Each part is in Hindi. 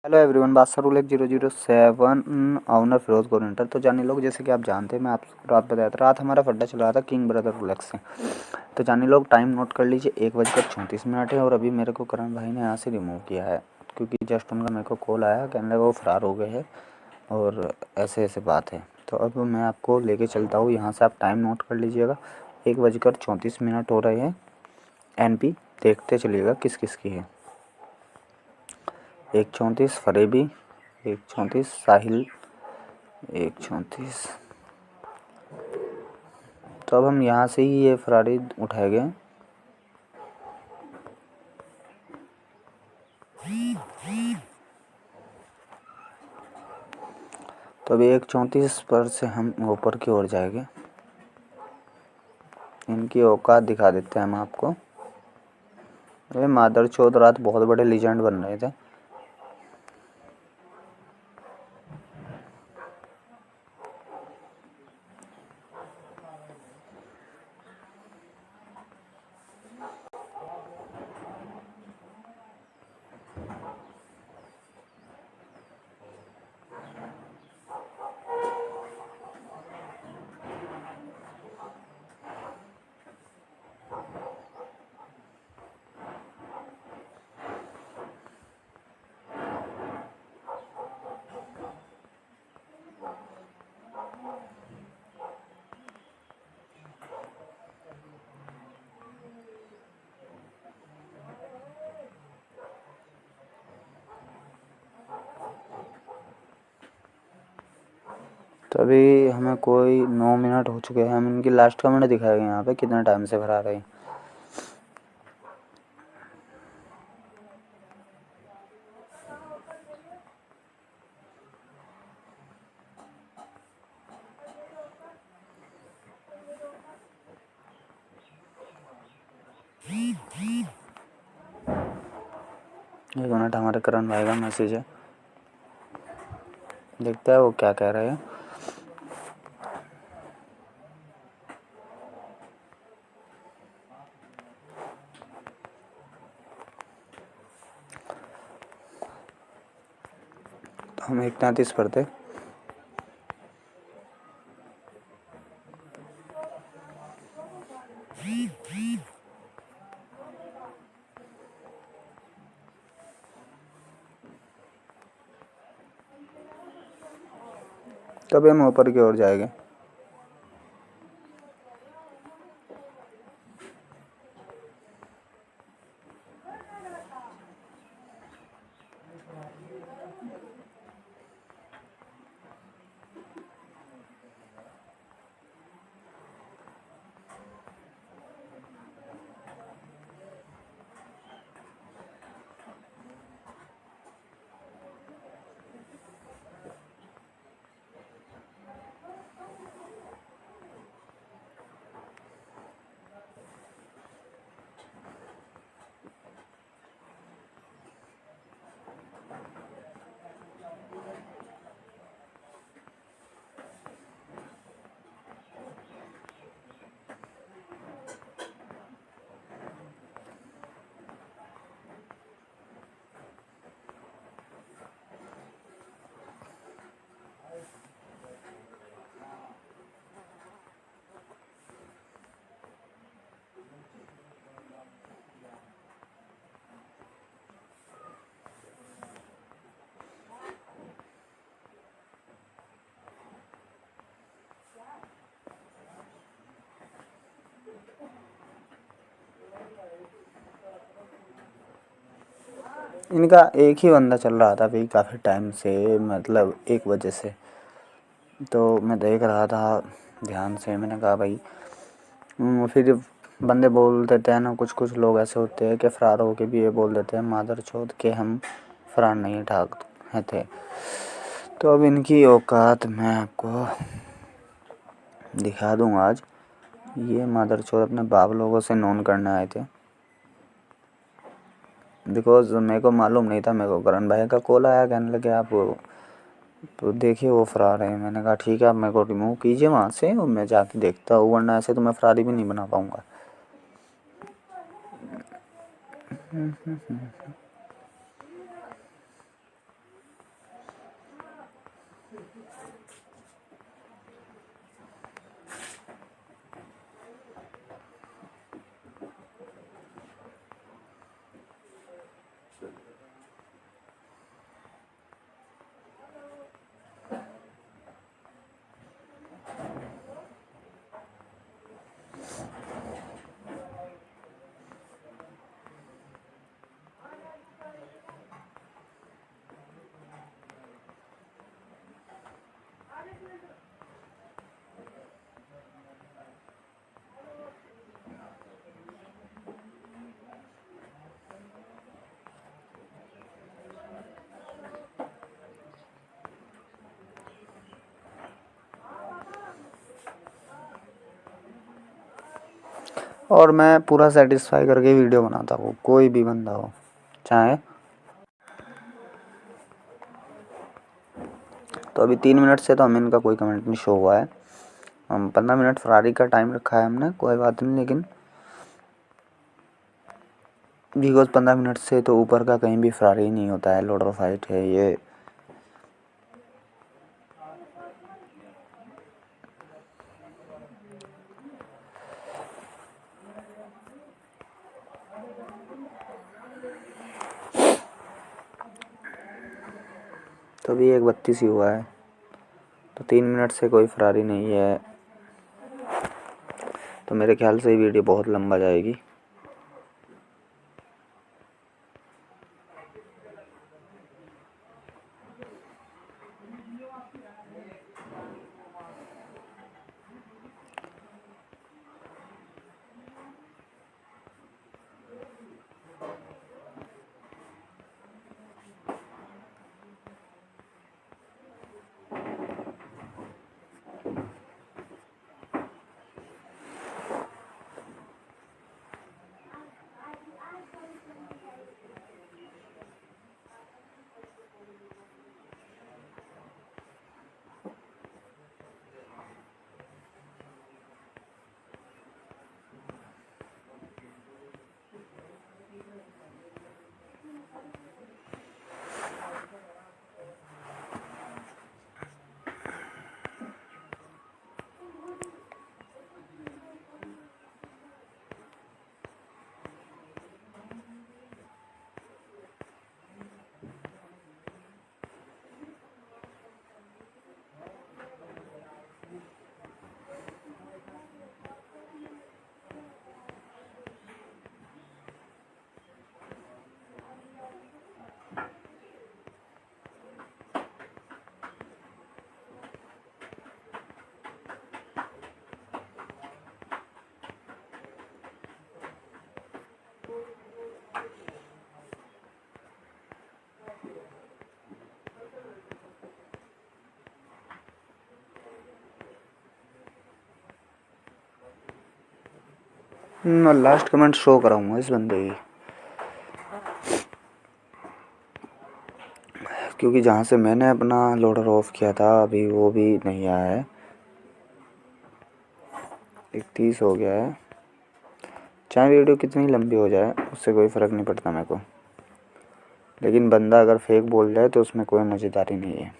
हेलो एवरीवन, बादशाह रूल 1007 ऑनर फिरोज गोरेंटर। तो जानी लोग, जैसे कि आप जानते हैं, मैं आप रात बताया था, रात हमारा फड्डा चल रहा था किंग ब्रदर रोलेक्स से। तो जानी लोग, टाइम नोट कर लीजिए, 1:34 है। और अभी मेरे को करण भाई ने यहाँ से रिमूव किया है, क्योंकि जस्ट उनका मेरे को कॉल आया, कहने लगा वो फ़रार हो गए हैं और ऐसे ऐसे बात है। तो अब मैं आपको लेके चलता हूँ यहाँ से, आप टाइम नोट कर लीजिएगा। 1:34 हो रहे हैं। NP देखते चलिएगा किस किस की है। 1:34 फरेबी, 1:34 साहिल, 1:34। तो अब हम यहाँ से ही ये फरारी उठाएंगे। तो अब 1:34 पर से हम ऊपर की ओर जाएंगे। इनकी औकात दिखा देते हैं हम आपको। अरे मादर चौध, रात बहुत बड़े लीजेंड बन रहे थे। तो अभी हमें कोई 9 मिनट हो चुके हैं। हम इनकी लास्ट कमेंट दिखाएंगे यहाँ पे, कितने टाइम से भरा रहे हैं। एक मिनट, हमारे करण भाई का मैसेज है, देखते हैं वो क्या कह रहे हैं। तो हम 1:33 पर थे। तभी हम ऊपर की ओर जाएंगे। इनका एक ही बंदा चल रहा था अभी काफ़ी टाइम से, मतलब 1 बजे से। तो मैं देख रहा था ध्यान से, मैंने कहा भाई, फिर बंदे बोल देते हैं ना, कुछ कुछ लोग ऐसे होते हैं कि फ़रार होके भी ये बोल देते हैं मादर चौथ के हम फ़रार नहीं ठाक है थे। तो अब इनकी औकात मैं आपको दिखा दूँगा आज। ये मादर चौथ अपने बाप लोगों से नोन करने आए थे, बिकॉज मेरे को मालूम नहीं था। मेरे को करण भाई का कॉल आया, कहने लगे आप तो देखिए वो फ़रार है। मैंने कहा ठीक है, आप मेरे को रिमूव कीजिए वहाँ से और मैं जाके देखता हूँ, वरना ऐसे तो मैं फ़रारी भी नहीं बना पाऊँगा। और मैं पूरा सेटिस्फाई करके वीडियो बनाता हूँ, कोई भी बंदा हो चाहे। तो अभी 3 मिनट से तो हमें इनका कोई कमेंट नहीं शो हुआ है। हम 15 मिनट फरारी का टाइम रखा है हमने, कोई बात नहीं, लेकिन बिकॉज 15 मिनट से तो ऊपर का कहीं भी फरारी नहीं होता है, लोडर फाइट है ये। तो अभी 1:32 ही हुआ है, तो 3 मिनट से कोई फरारी नहीं है, तो मेरे ख्याल से ये वीडियो बहुत लंबा जाएगी। मैं लास्ट कमेंट शो कराऊंगा इस बंदे की, क्योंकि जहाँ से मैंने अपना लोडर ऑफ किया था अभी वो भी नहीं आया है। 31 हो गया है। चाहे वीडियो कितनी लंबी हो जाए उससे कोई फ़र्क नहीं पड़ता मेरे को, लेकिन बंदा अगर फेक बोल रहा है तो उसमें कोई मज़ेदारी नहीं है।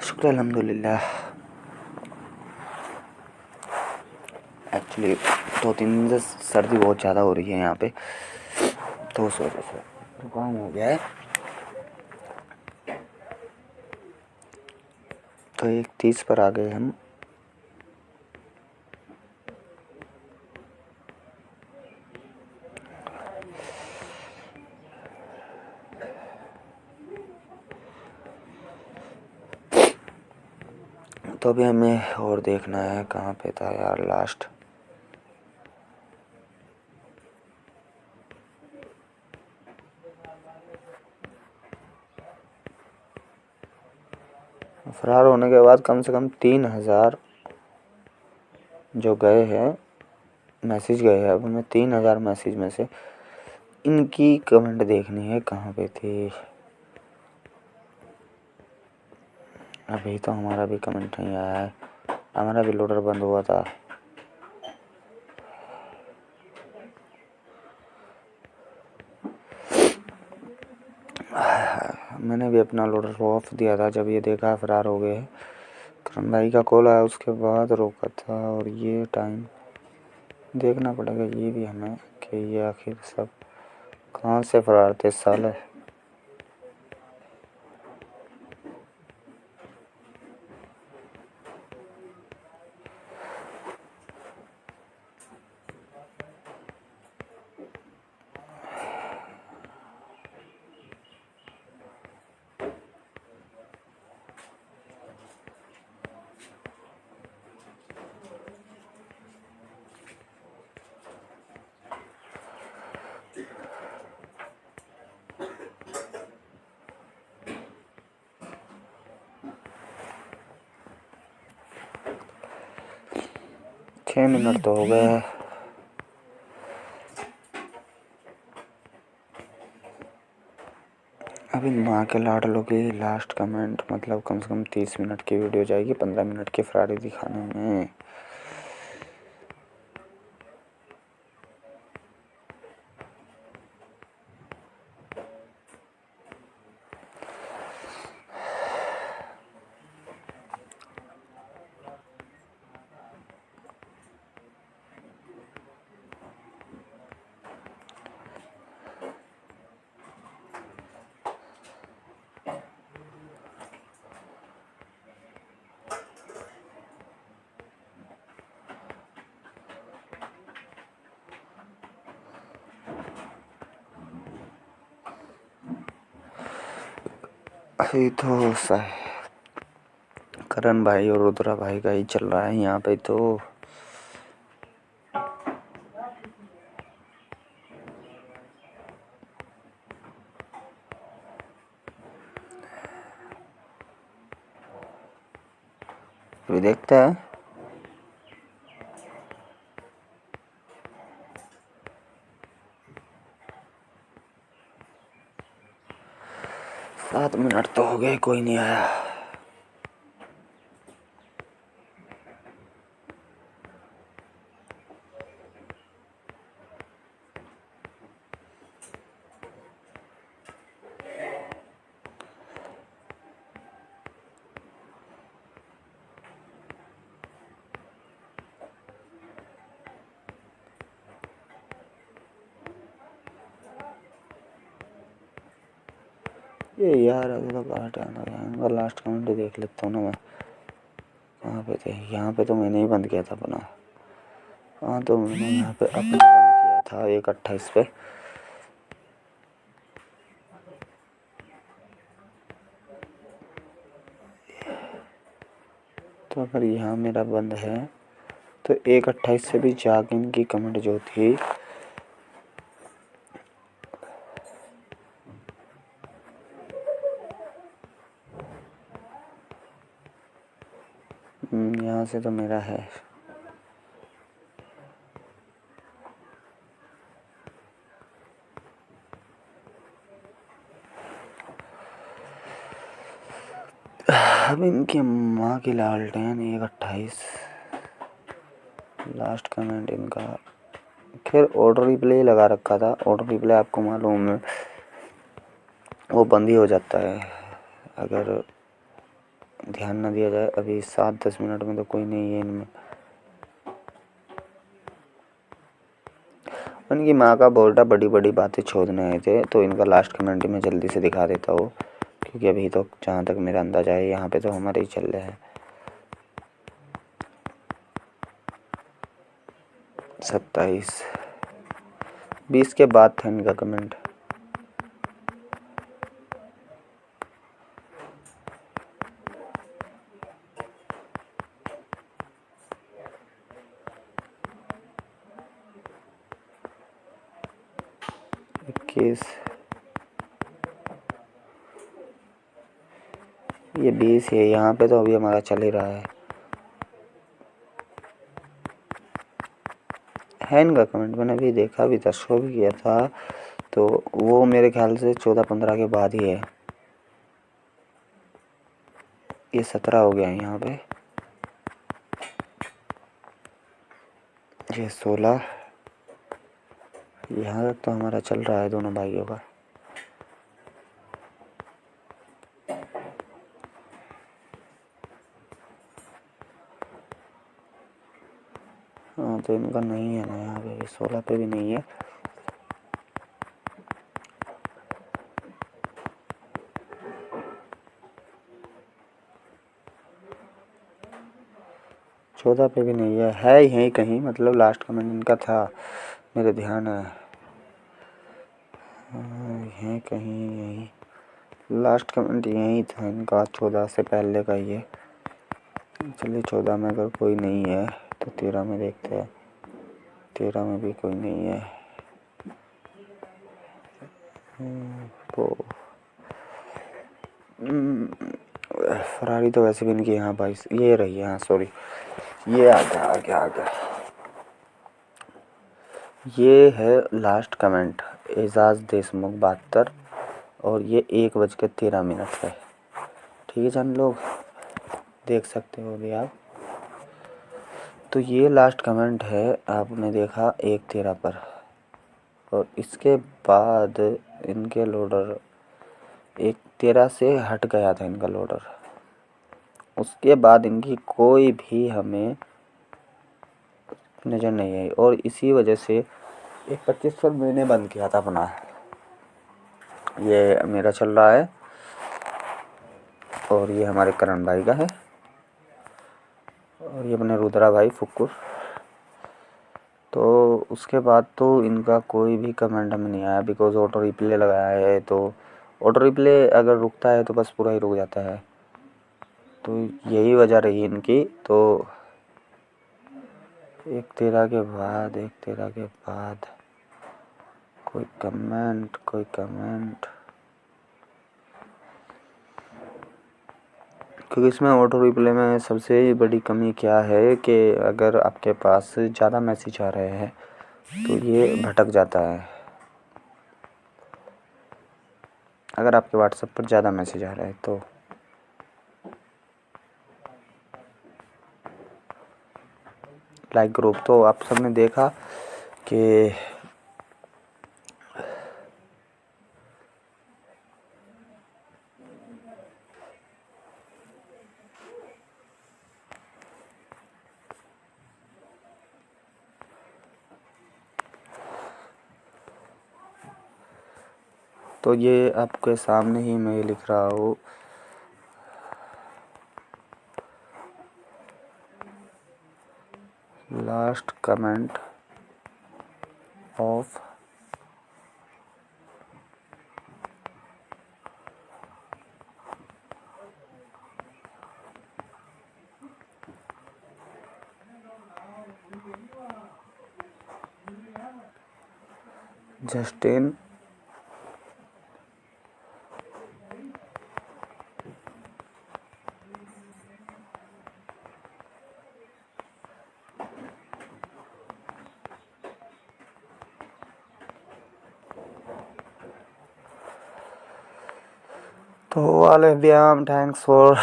शुक्र अल्हम्दुलिल्लाह। एक्चुअली 2-3 दिन से सर्दी बहुत ज़्यादा हो रही है यहाँ पे, तो उस वजह से जुकाम हो गया है। तो 31 पर आ गए हम। तो अभी हमें और देखना है कहाँ पे था यार लास्ट। फरार होने के बाद कम से कम 3,000 जो गए हैं, मैसेज गए हैं। अब हमें 3,000 मैसेज में से इनकी कमेंट देखनी है कहाँ पे थी। अभी तो हमारा भी कमेंट नहीं आया है, हमारा भी लोडर बंद हुआ था। मैंने भी अपना लोडर ऑफ दिया था जब ये देखा फरार हो गए। करण भाई का कॉल आया उसके बाद रोका था, और ये टाइम देखना पड़ेगा ये भी हमें कि ये आखिर सब कहाँ से फरार थे साले। 6 मिनट तो हो गए। अभी माँ के लाडलों की लास्ट कमेंट मतलब कम से कम 30 मिनट की वीडियो जाएगी 15 मिनट की फरारी दिखाने में। अभी तो करण भाई और रुद्रा भाई का ही चल रहा है यहाँ पे तो। अभी देखते हैं। सात मिनट तो हो गए, कोई नहीं आया। ये यार अभी तो काट आना है। लास्ट कमेंट देख लेता हूँ ना मैं। कहाँ पे थे? यहाँ पे तो मैंने ही बंद किया था अपना। हाँ तो मैंने यहाँ पे अपना बंद किया था 1:28 पे। तो अगर यहाँ मेरा बंद है तो 1:28 से भी जाके इनकी कमेंट जो थी यहाँ से तो मेरा है। अब इनकी माँ की लालटेन 1:28 लास्ट कमेंट इनका। खैर ऑर्डर रिप्ले लगा रखा था। ऑर्डर रिप्ले आपको मालूम है वो बंद ही हो जाता है अगर ध्यान न दिया जाए। अभी 7-10 मिनट में तो कोई नहीं है इनमें। उनकी माँ का बोलता बड़ी बड़ी बातें छोड़ने आए थे तो इनका लास्ट कमेंट में जल्दी से दिखा देता हूँ क्योंकि अभी तो जहाँ तक मेरा अंदाज़ा है यहाँ पे तो हमारे ही चल रहे हैं। 27 20 के बाद था इनका कमेंट। ये 20 है। यहाँ पे तो अभी हमारा चल ही रहा है इनका कमेंट। मैंने अभी देखा भी था, शो भी किया था तो वो मेरे ख्याल से 14-15 के बाद ही है। ये 17 हो गया है यहाँ पे। ये 16 यहाँ तक तो हमारा चल रहा है दोनों भाइयों का। हाँ तो इनका नहीं है ना यहाँ पे। 16 पे भी नहीं है। चौदह पे भी नहीं है यहीं कहीं। मतलब लास्ट कमेंट इनका था, मेरे ध्यान है यहीं कहीं। यहीं लास्ट कमेंट यहीं था इनका। 14 से पहले का ये। चलिए 14 में अगर कोई नहीं है तो 13 में देखते हैं। 13 में भी कोई नहीं है। तो फरारी तो वैसे भी इनकी यहाँ 22 ये रही है। हाँ सॉरी, ये आ गया। ये है लास्ट कमेंट, एजाज देशमुख 72, और ये 1:13 है। ठीक है जान लोग, देख सकते हो अभी आप। तो ये लास्ट कमेंट है, आपने देखा 1:13 पर, और इसके बाद इनके लोडर 1:13 से हट गया था इनका लोडर। उसके बाद इनकी कोई भी हमें नज़र नहीं आई, और इसी वजह से एक 25 पर मैंने बंद किया था अपना। ये मेरा चल रहा है, और ये हमारे करण भाई का है, और ये अपने रुद्रा भाई फुक्कुर। तो उसके बाद तो इनका कोई भी कमेंट हमें नहीं आया, बिकॉज़ ऑटो रिप्ले लगाया है। तो ऑटो रिप्ले अगर रुकता है तो बस पूरा ही रुक जाता है, तो यही वजह रही इनकी। तो 1:13 के बाद, 1:13 के बाद कोई कमेंट क्योंकि इसमें ऑटो रिप्ले में सबसे बड़ी कमी क्या है कि अगर आपके पास ज़्यादा मैसेज आ रहे हैं तो ये भटक जाता है। अगर आपके व्हाट्सएप पर ज़्यादा मैसेज आ रहा है तो लाइक ग्रुप, तो आप सबने देखा कि तो ये आपके सामने ही मैं लिख रहा हूँ, लास्ट कमेंट ऑफ जस्टिन तो वाले व्यायाम। थैंक्स फॉर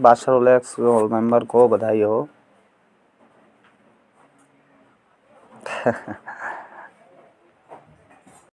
बादशाह रोलेक्स मेंबर को बधाई हो।